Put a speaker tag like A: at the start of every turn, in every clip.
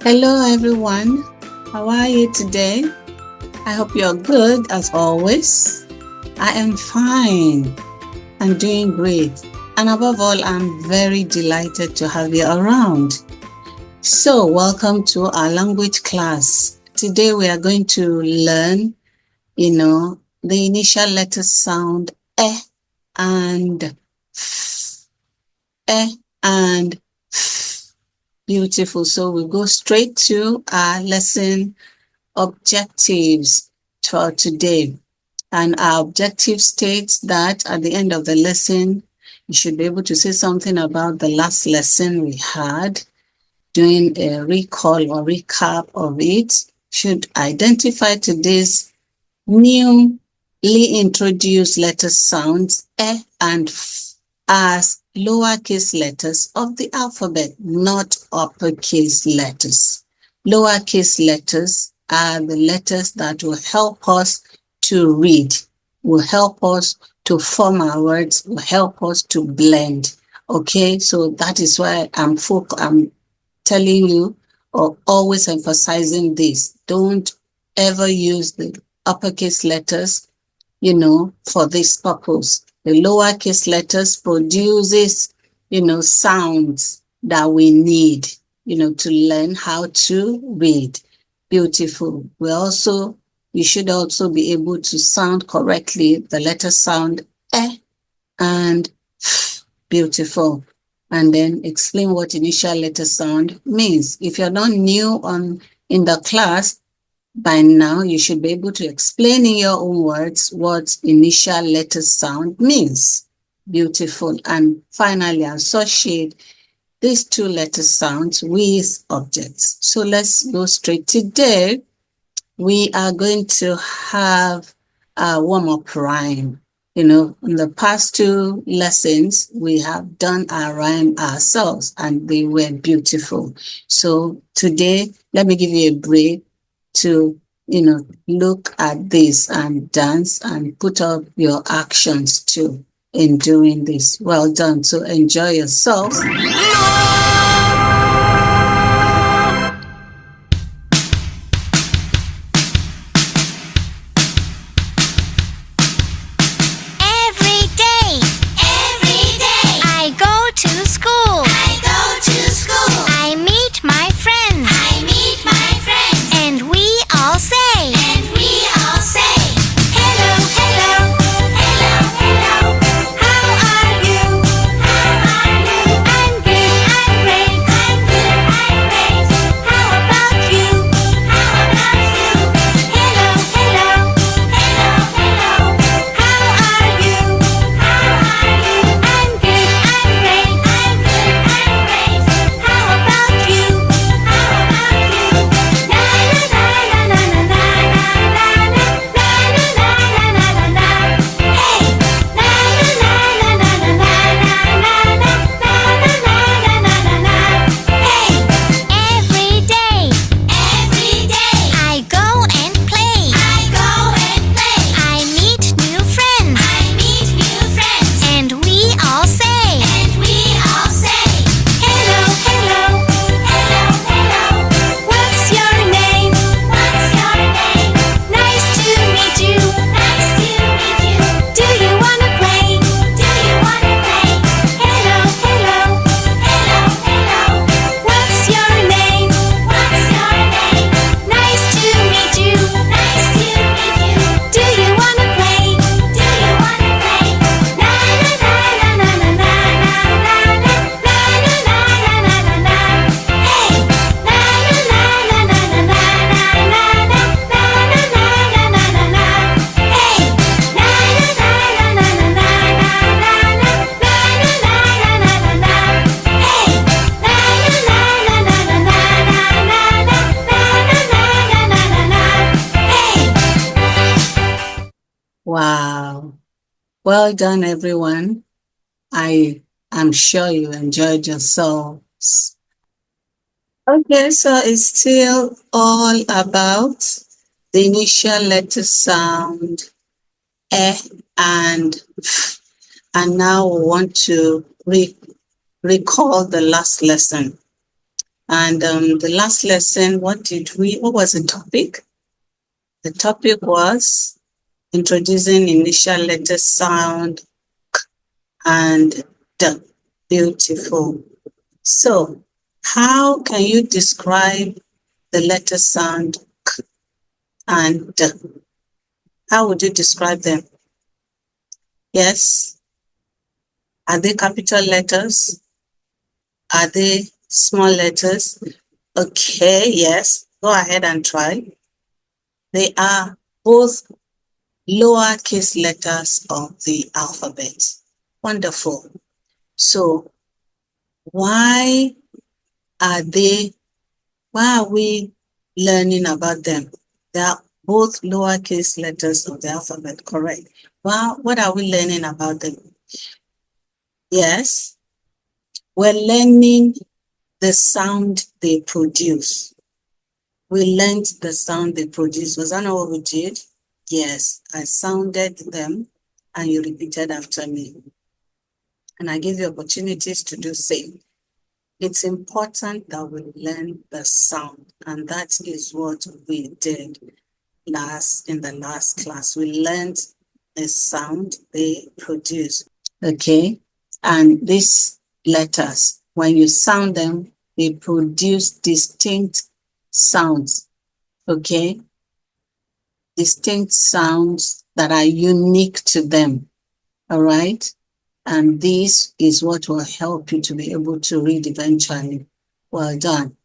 A: Hello, everyone. How are you today? I hope you're good as always. I am fine. I'm doing great. And above all, I'm very delighted to have you around. So, welcome to our language class. Today, we are going to learn, the initial letter sound and f. And f. Beautiful. So, we'll go straight to our lesson objectives for today. And our objective states that at the end of the lesson, you should be able to say something about the last lesson we had, doing a recall or recap of it, should identify today's newly introduced letter sounds and f as lowercase letters of the alphabet, not uppercase letters. Lowercase letters are the letters that will help us to read, will help us to form our words, will help us to blend. Okay, so that is why I'm telling you or always emphasizing this. Don't ever use the uppercase letters, for this purpose. The lowercase letters produces, sounds that we need, to learn how to read. Beautiful. You should also be able to sound correctly the letter sound and f. Beautiful. And then explain what initial letter sound means. If you're not new in the class, by now you should be able to explain in your own words what initial letter sound means. Beautiful. And finally, associate these two letter sounds with objects. So let's go straight today. We are going to have a warm-up rhyme. In the past two lessons, we have done our rhyme ourselves and they were beautiful. So today, let me give you a break to, look at this and dance and put up your actions too in doing this. Well done. So enjoy yourself. Wow. Well done, everyone. I am sure you enjoyed yourselves. Okay, so it's still all about the initial letter sound and f. And now we want to recall the last lesson. And the last lesson, what was the topic? The topic was introducing initial letter sound and D. Beautiful. So, how can you describe the letter sound K and D? How would you describe them? Yes. Are they capital letters? Are they small letters? Okay, yes. Go ahead and try. They are both lowercase letters of the alphabet. Wonderful. So why are we learning about them? They are both lowercase letters of the alphabet, correct? Well, what are we learning about them? Yes, we're learning the sound they produce. We learned the sound they produce. Was that not what we did? Yes, I sounded them and you repeated after me. And I gave you opportunities to do same. It's important that we learn the sound, and that is what we did in the last class. We learned the sound they produce. Okay, and these letters, when you sound them, they produce distinct sounds. Okay, distinct sounds that are unique to them. All right. And this is what will help you to be able to read eventually. Well done.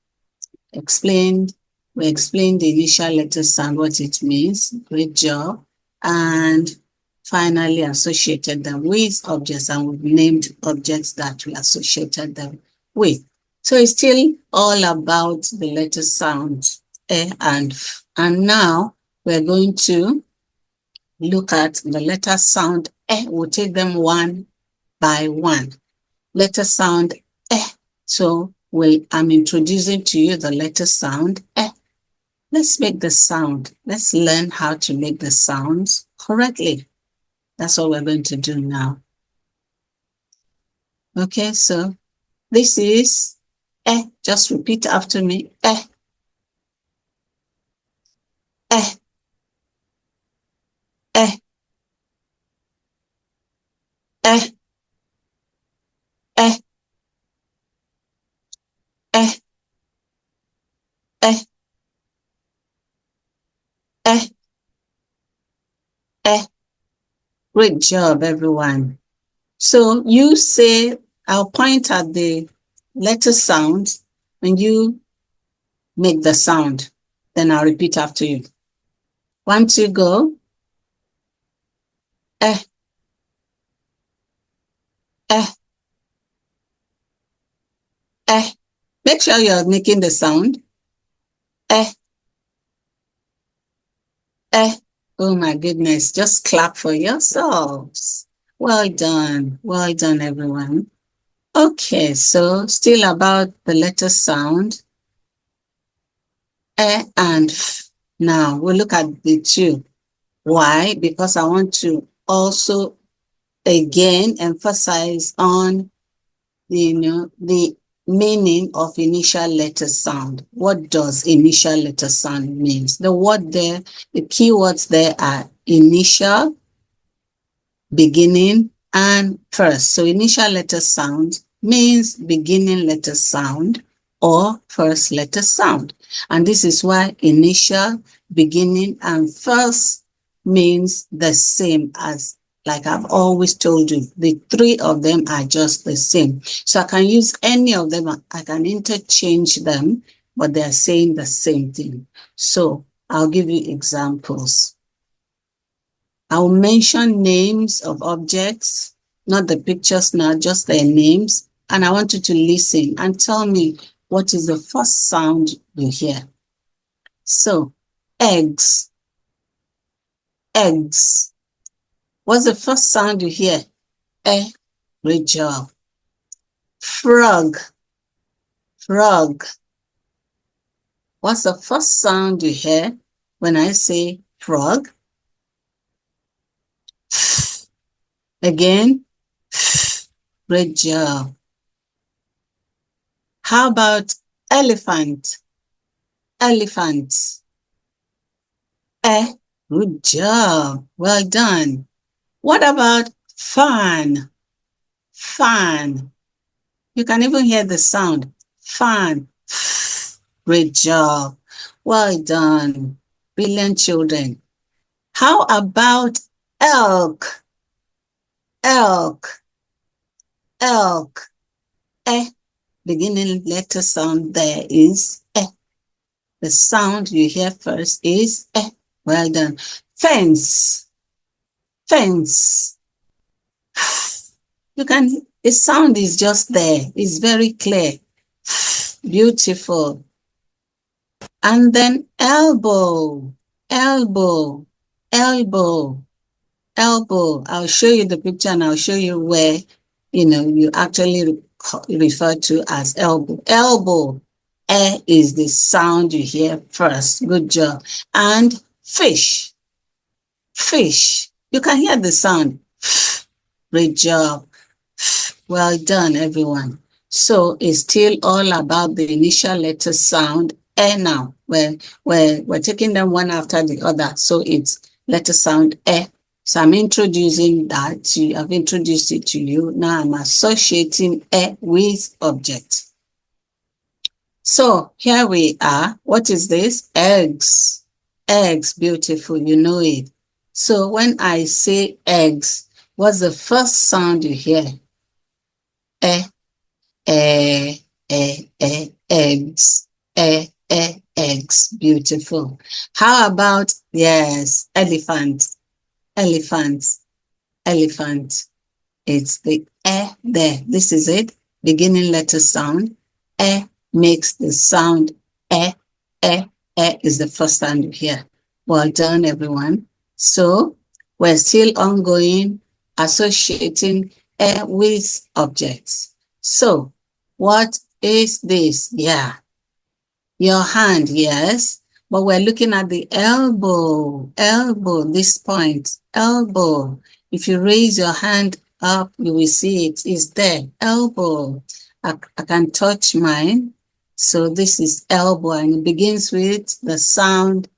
A: We explained the initial letter sound, what it means. Great job. And finally associated them with objects, and we've named objects that we associated them with. So it's still all about the letter sounds, and F. And now we're going to look at the letter sound. We'll take them one by one. Letter sound So I'm introducing to you the letter sound Let's make the sound. Let's learn how to make the sounds correctly. That's what we're going to do now. Okay, so this is Just repeat after me. Eh, eh, eh, eh, eh, eh, eh, eh. Great job, everyone. So you say, I'll point at the letter sound when you make the sound. Then I'll repeat after you. 1, 2, go. Eh, eh, eh. Make sure you're making the sound. Eh, eh. Oh my goodness, just clap for yourselves. Well done. Well done, everyone. Okay, so still about the letter sound. And F. Now we'll look at the two. Why? Because I want to also again emphasize on the meaning of initial letter sound. What does initial letter sound means? The word there, the keywords there are initial, beginning, and first. So initial letter sound means beginning letter sound or first letter sound. And this is why initial, beginning, and first means the same as, like I've always told you, the three of them are just the same. So I can use any of them, I can interchange them, but they're saying the same thing. So I'll give you examples. I'll mention names of objects, not the pictures now, just their names. And I want you to listen and tell me what is the first sound you hear. So, eggs, eggs. What's the first sound you hear? Great job. Frog, frog. What's the first sound you hear when I say frog? Again, great job. How about Elephant, elephant. Good job. Well done. What about fan? Fan. You can even hear the sound. Fan. Great job. Well done. Brilliant children. How about elk? Elk. Elk. Beginning letter sound there is The sound you hear first is Well done. Fence. Fence. The sound is just there. It's very clear. Beautiful. And then elbow, elbow, elbow, elbow. I'll show you the picture and I'll show you where, you actually refer to as elbow. Elbow, is the sound you hear first. Good job. And fish, fish. You can hear the sound. Great job. Well done, everyone. So it's still all about the initial letter sound now. We're taking them one after the other. So it's letter sound So I'm introducing that. I've introduced it to you. Now I'm associating with object. So here we are. What is this? Eggs. Eggs, beautiful. You know it. So when I say eggs, what's the first sound you hear? Eggs. Eggs. Beautiful. How about, yes, elephant. Elephant. Elephant. It's the there. This is it. Beginning letter sound. Makes the sound is the first sound you hear. Well done, everyone. So we're still ongoing, associating with objects. So what is this? Yeah, your hand, yes. But we're looking at the elbow, this point, elbow. If you raise your hand up, you will see it is there, elbow. I can touch mine. So this is elbow, and it begins with the sound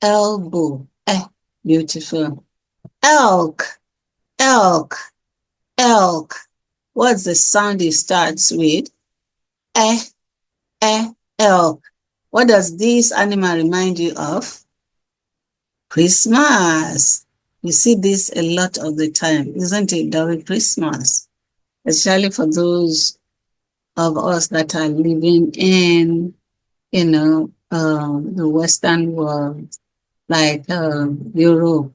A: elbow. Beautiful. Elk, elk, elk. What's the sound it starts with? Elk. What does this animal remind you of? Christmas. You see this a lot of the time, isn't it? During Christmas, especially for those of us that are living in, the Western world, like Europe,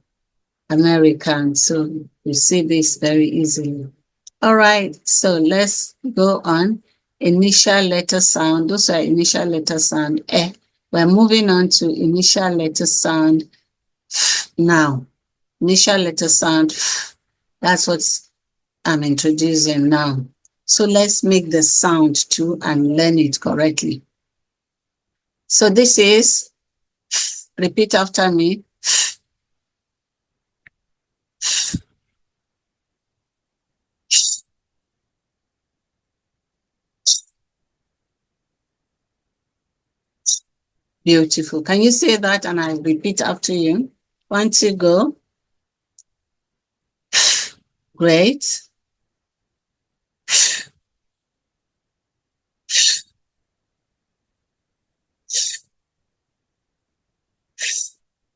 A: American. So you see this very easily. All right, so let's go on. Initial letter sound. Those are initial letter sound. We're moving on to initial letter sound now. Initial letter sound. That's what I'm introducing now. So let's make the sound too and learn it correctly. So this is, repeat after me. Beautiful. Can you say that and I repeat after you? 1, 2, go. Great.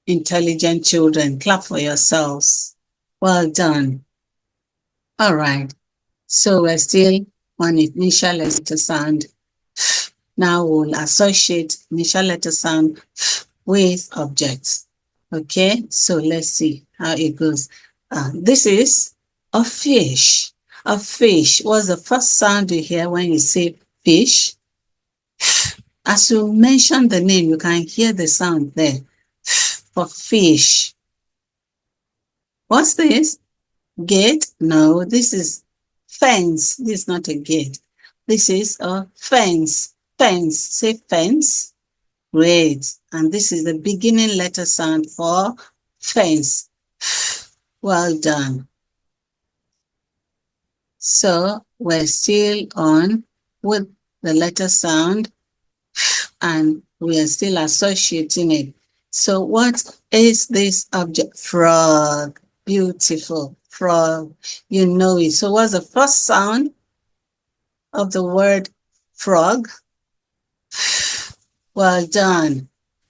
A: Intelligent children, clap for yourselves. Well done. All right. So we're still on initial letter sound. Now we'll associate initial letter sound with objects. Okay, so let's see how it goes. This is a fish. A fish. What's the first sound you hear when you say fish? As you mention the name, you can hear the sound there. For fish. What's this? Gate? No, this is fence. This is not a gate. This is a fence. Fence. Say fence. Great. And this is the beginning letter sound for fence. Well done. So we're still on with the letter sound, and we are still associating it. So what is this object? Frog. Beautiful. Frog. You know it. So what's the first sound of the word frog? Well done.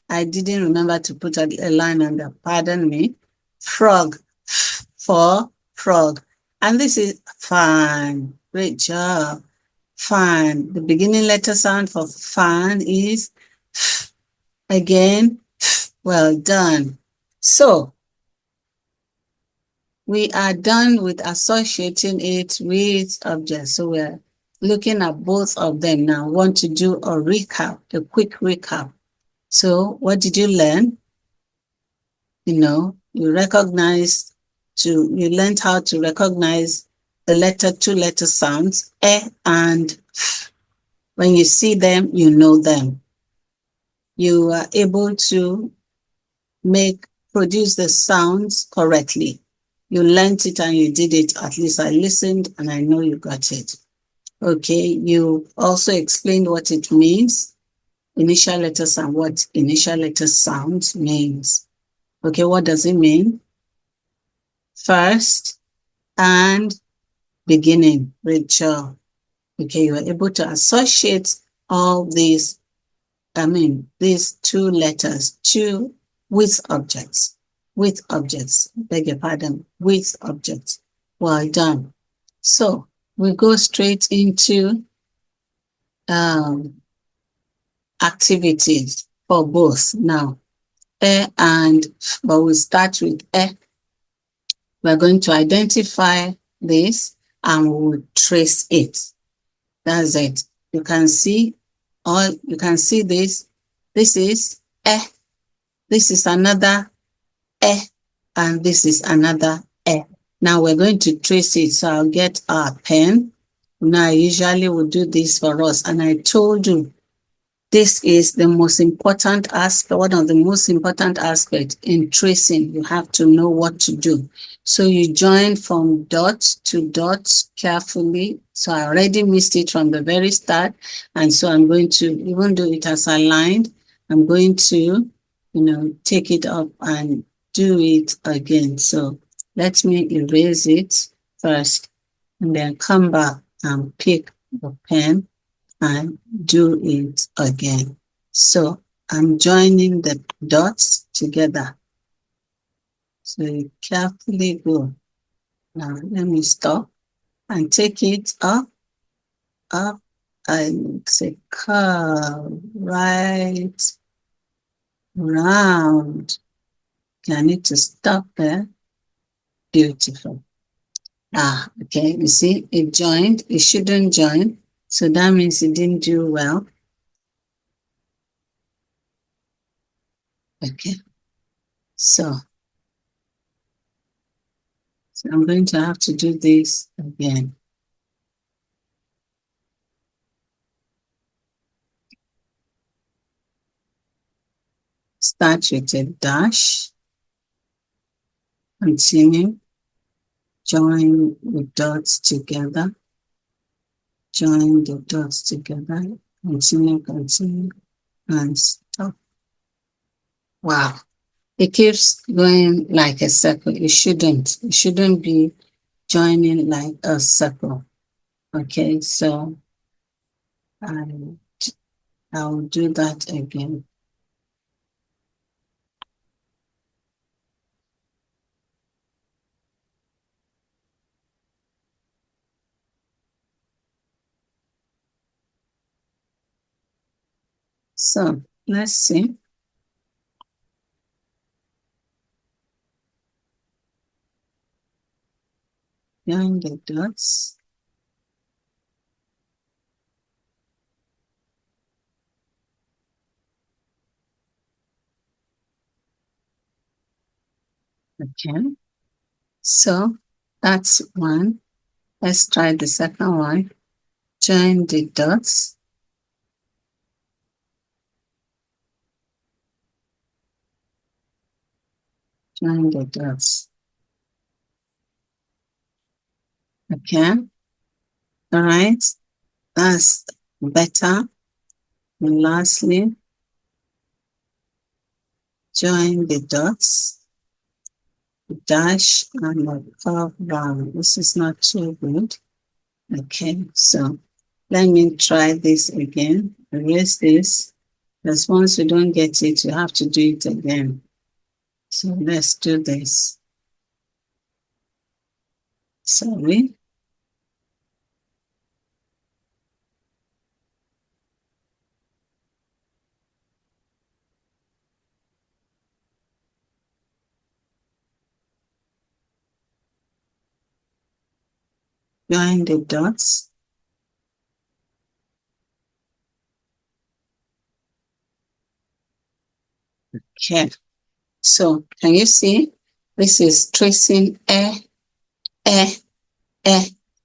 A: I didn't remember to put a line under. Pardon me. Frog. For frog. And this is fan. Great job. Fan. The beginning letter sound for fan is again. Well done. So we are done with associating it with objects. So we're looking at both of them now. I want to do a recap, a quick recap. So what did you learn? You learned how to recognize the two letter sounds, and f. When you see them, you know them. You are able to produce the sounds correctly. You learned it and you did it. At least I listened and I know you got it. Okay, you also explained what it means, initial letters and what initial letter sound means. Okay, what does it mean? First and beginning, Rachel. Okay, you are able to associate all these two letters with objects, beg your pardon, with objects. Well done. So we go straight into activities for both now. But we'll start with We're going to identify this and we'll trace it. That's it. You can see this. This is this is another and this is another Now we're going to trace it. So I'll get our pen. Now I usually will do this for us. And I told you this is the most important aspect, one of the most important aspects in tracing. You have to know what to do. So you join from dot to dot carefully. So I already missed it from the very start. And so I'm going to, even though it has aligned, I'm going to, take it up and do it again. So let me erase it first and then come back and pick the pen and do it again. So I'm joining the dots together. So you carefully go. Now let me stop and take it up, and say curve right round. Okay, I need to stop there. Beautiful. Okay, you see, it joined. It shouldn't join. So that means it didn't do well. Okay, so I'm going to have to do this again. Start with a dash, continue, join the dots together, join the dots together, continue, and stop. Wow. It keeps going like a circle. It shouldn't be joining like a circle. Okay, so I'll do that again. So let's see. Join the dots. Okay, so that's one. Let's try the second one. Join the dots. Join the dots. Okay. All right. That's better. And lastly, join the dots, dash, and a curve round. This is not too good. Okay, so let me try this again. Erase this. Because once you don't get it, you have to do it again. So let's do this. Sorry. Join the dots. Okay. So can you see? This is tracing eh.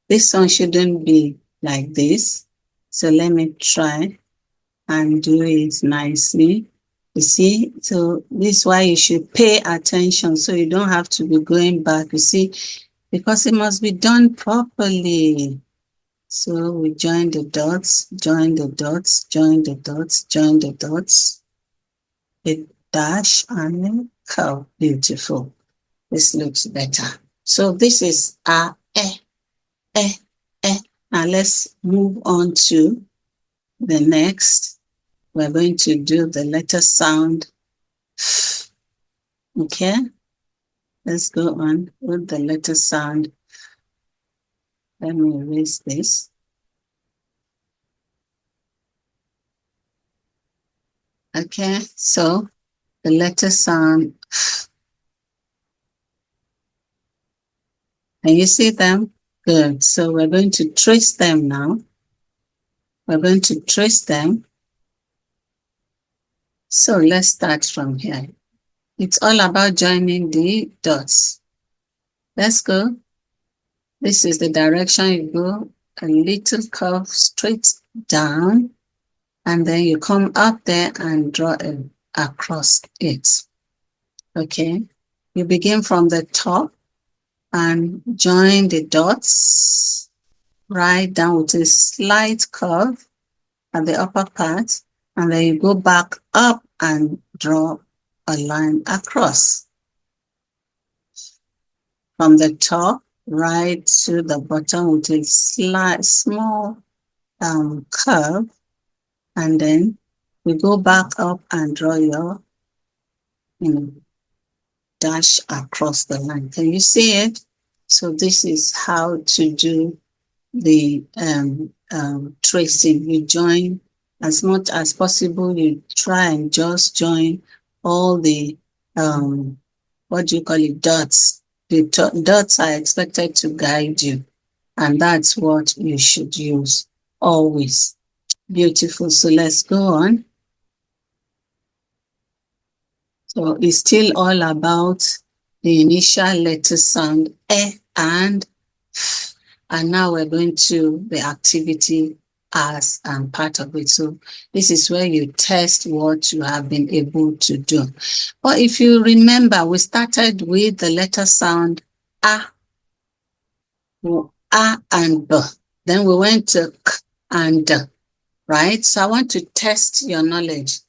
A: This one shouldn't be like this. So let me try and do it nicely. You see, so this is why you should pay attention so you don't have to be going back. You see, because it must be done properly. So we join the dots, join the dots, join the dots, join the dots. A dash and a curve. Beautiful. This looks better. So this is eh. Now let's move on to the next. We're going to do the letter sound. Okay, let's go on with the letter sound. Let me erase this. Okay, so the letter sound. Can you see them? Good. So we're going to trace them now. We're going to trace them. So let's start from here. It's all about joining the dots. Let's go. This is the direction you go, a little curve straight down, and then you come up there and draw across it. Okay, you begin from the top and join the dots right down with a slight curve at the upper part, and then you go back up and draw a line across. From the top right to the bottom with a slight small curve, and then we go back up and draw your dash across the line. Can you see it? So this is how to do the tracing. You join as much as possible. You try and just join all the what do you call it, dots. The dots are expected to guide you, and that's what you should use always. Beautiful. So let's go on. So it's still all about the initial letter sound and f. And now we're going to the activity as and part of it. So this is where you test what you have been able to do. But if you remember, we started with the letter sound a and b. Then we went to k and d, right? So I want to test your knowledge.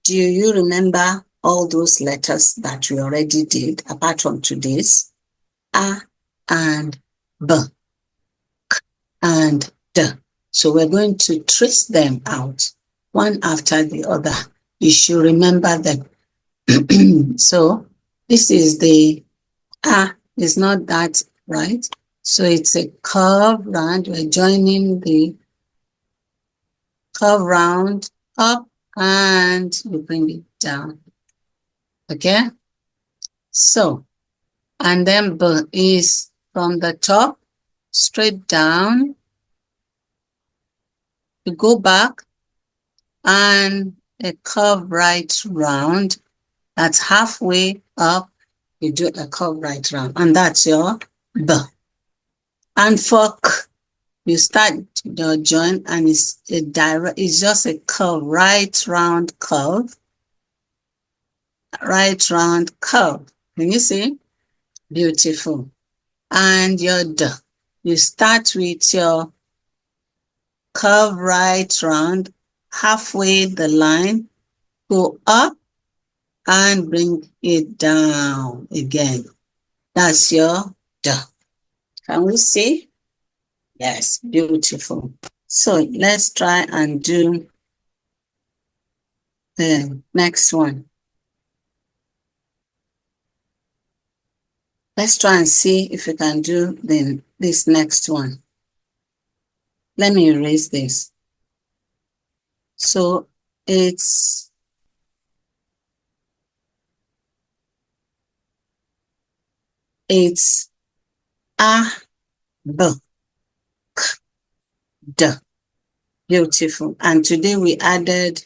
A: Do you remember all those letters that we already did, apart from today's? A and B, K and D. So we're going to trace them out, one after the other. You should remember them. So this is the A, is not that, right? So it's a curve round. We're joining the curve round up and we bring it down. Okay? So, and then B is from the top straight down. You go back and a curve right round. That's halfway up. You do a curve right round, and that's your B. And for K, you start the join, and it's a direct. It's just a curve, right round curve, right round curve. Can you see? Beautiful. And your D, you start with your curve right round, halfway the line, go up and bring it down again. That's your duh. Can we see? Yes, beautiful. So let's try and do the next one. Let's try and see if we can do this next one. Let me erase this. So it's a, b, k, d. Beautiful. And today we added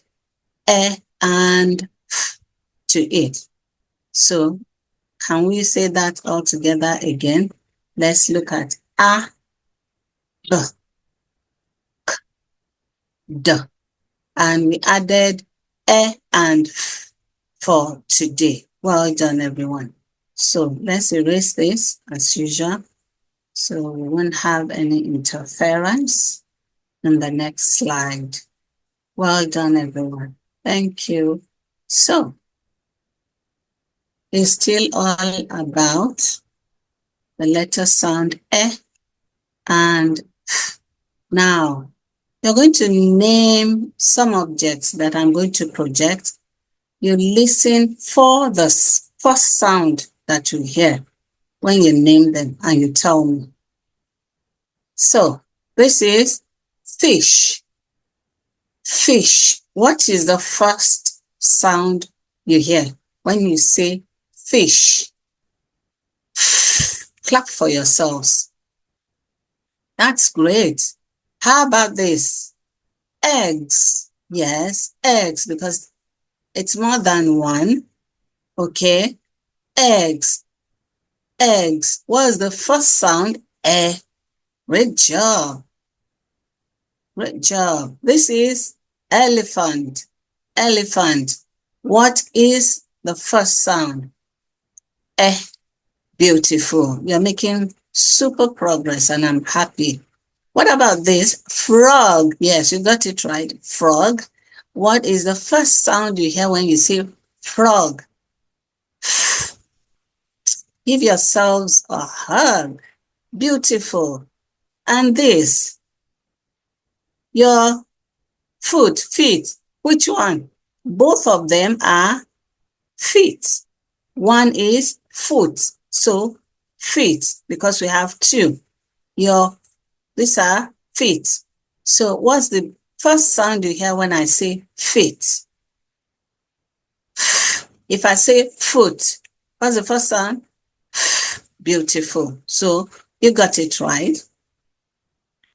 A: e and f to it. So can we say that all together again? Let's look at a, b, k, d. And we added e and f for today. Well done, everyone. So let's erase this as usual, so we won't have any interference in the next slide. Well done, everyone. Thank you. So it's still all about the letter sound e and f. Now, you're going to name some objects that I'm going to project. You listen for the first sound that you hear when you name them, and you tell me. So this is fish. Fish. What is the first sound you hear when you say fish? Clap for yourselves. That's great. How about this? Eggs. Yes, eggs, because it's more than one. Okay. Eggs. Eggs. What is the first sound? Eh. Great job. Great job. This is elephant. Elephant. What is the first sound? Eh. Beautiful. You're making super progress and I'm happy. What about this? Frog. Yes, you got it right. Frog. What is the first sound you hear when you say frog? Give yourselves a hug. Beautiful. And this, your foot, feet. Which one? Both of them are feet. One is foot. So feet, because we have two. These are feet. So what's the first sound you hear when I say feet? If I say foot, what's the first sound? Beautiful. So you got it right.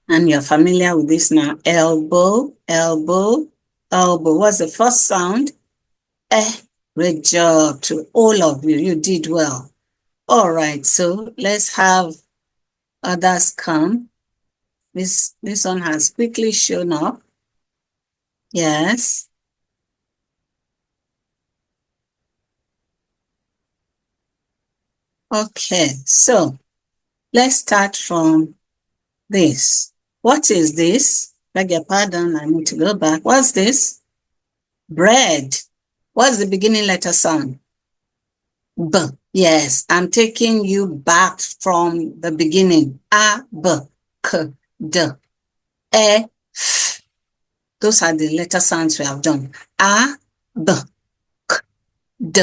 A: And you're familiar with this now. Elbow, elbow, elbow. What's the first sound? Eh. Great job to all of you. You did well. All right. So let's have others come. This one has quickly shown up. Yes. Okay. So let's start from this. What is this? Beg your pardon. I need to go back. What's this? Bread. What's the beginning letter sound? B. Yes, I'm taking you back from the beginning. A, B, K, D, E, F. Those are the letter sounds we have done. A, B, K, D,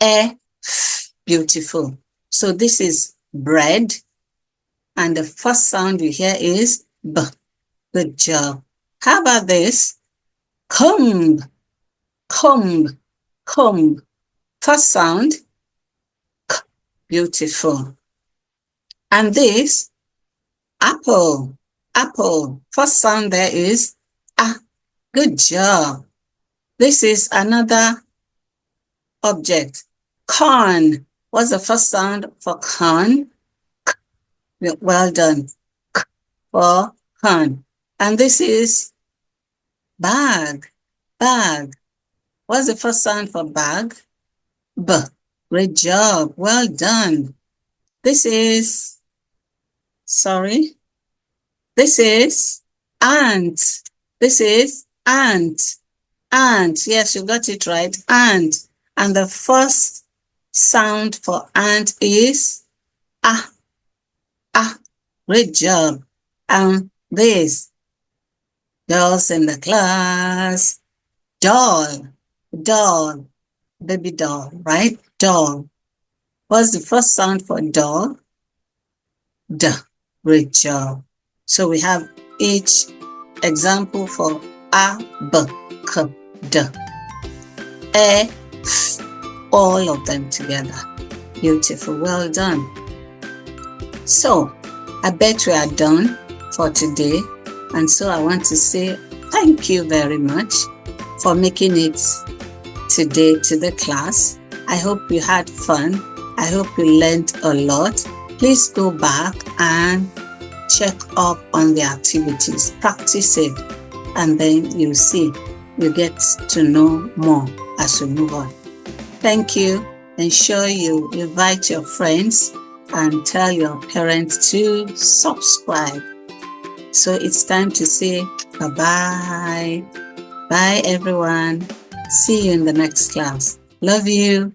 A: E, F. Beautiful. So this is bread. And the first sound you hear is B. Good job. How about this? Comb, comb, comb. First sound, K. Beautiful. And this, apple, apple. First sound there is A. Good job. This is another object. Corn. What's the first sound for corn? K. Well done. K for corn. And this is bag, bag. What's the first sound for bag? B. Great job. Well done. This is, sorry. This is Ant. This is ant. Ant. Yes, you got it right. Ant. And the first sound for ant is ah. Ah. Great job. This. Girls in the class. Doll. Doll. Baby doll, right? Doll. What's the first sound for doll? D. Great job. So we have each example for a, b, k, d, e, f, all of them together. Beautiful. Well done. So I bet we are done for today. And so I want to say thank you very much for making it today to the class. I hope you had fun. I hope you learned a lot. Please go back and check up on the activities, practice it, and then you see, you get to know more as we move on. Thank you. Ensure you invite your friends and tell your parents to subscribe. So it's time to say bye-bye. Bye, everyone. See you in the next class. Love you.